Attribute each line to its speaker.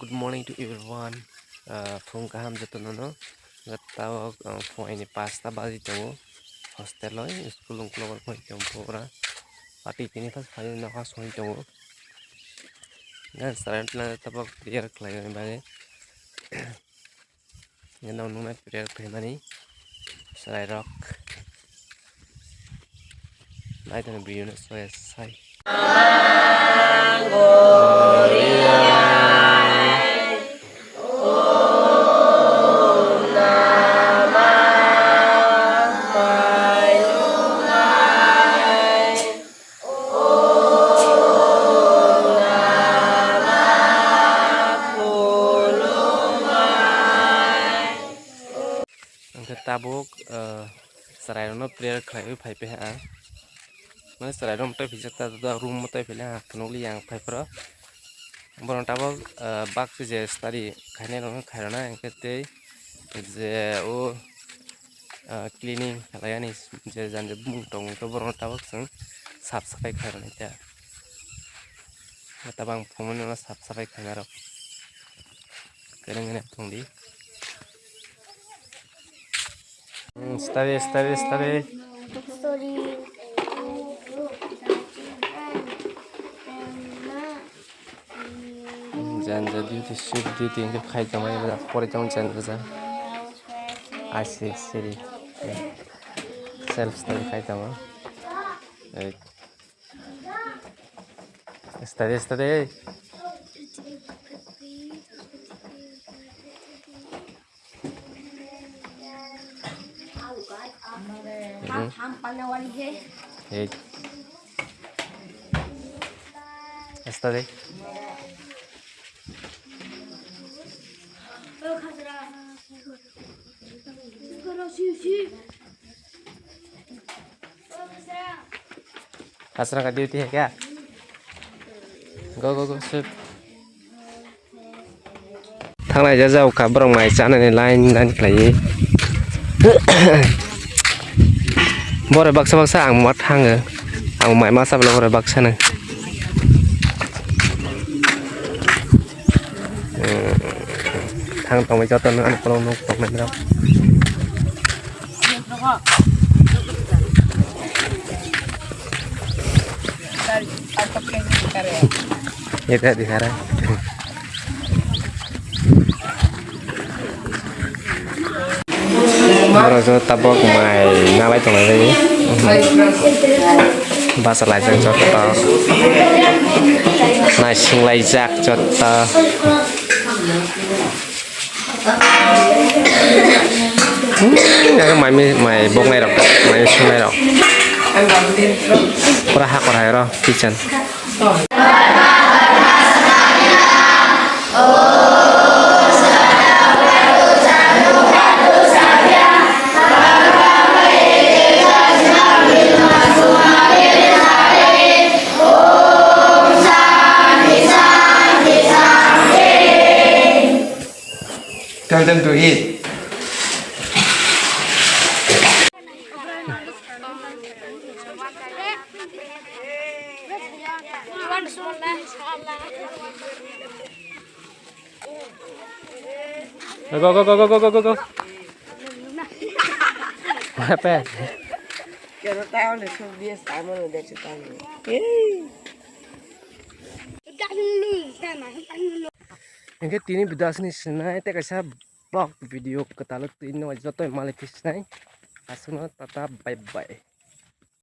Speaker 1: Good morning to everyone. Phung kaham jatonono. Gatao phung ini pasta bali tongo. Hostel loy school ungklong phung tongo pura. Pati kini pas phai na khas phung tongo. Dan student na tabak prayer klai ni bage. Ngana nungna prayer phemani. Sarai rock. Nai tan video na soya sai. Tabuk sarai no prayer klai phai pe ha. Mana sarai rom tai pijata da room mo tai pele ha knoli yang phai pro. Borong tabuk bak je study khaine no khairona engkete je o cleaning khalayani je jan je bung tong to borong tabuk sung sap sapai khairona ta. Tabang phomon no sap sapai khainaro. Kereng ne thongdi. Study.
Speaker 2: Story.
Speaker 1: Janja duty shift duty ingke khai jamai ba pore jong janja ja. I see city. Self study khai jama. Study. Study. Asra का duty है क्या? Go shoot. Thằng này ra cả bông mày chán này line cái bore baksa ang mat hang ang mai masa bela bore baksa nang thang tong mai joton an kolong nok tok mai ro ये क्या दिखा रहा है Orang Jawa tabok mai ngalai tong lagi bahasa lajang coto nasi lajak coto yang mai bong lai rok mai sung lai rok pura hak orang ero kitchen
Speaker 3: Tell them to eat.
Speaker 1: Go. Apa?
Speaker 2: Quiero tahu le subir sama lo de chutando.
Speaker 1: Engke tini bidas ni senai te kaisa blog video ketalut ini wajah to malefis nai asuna tata bye bye.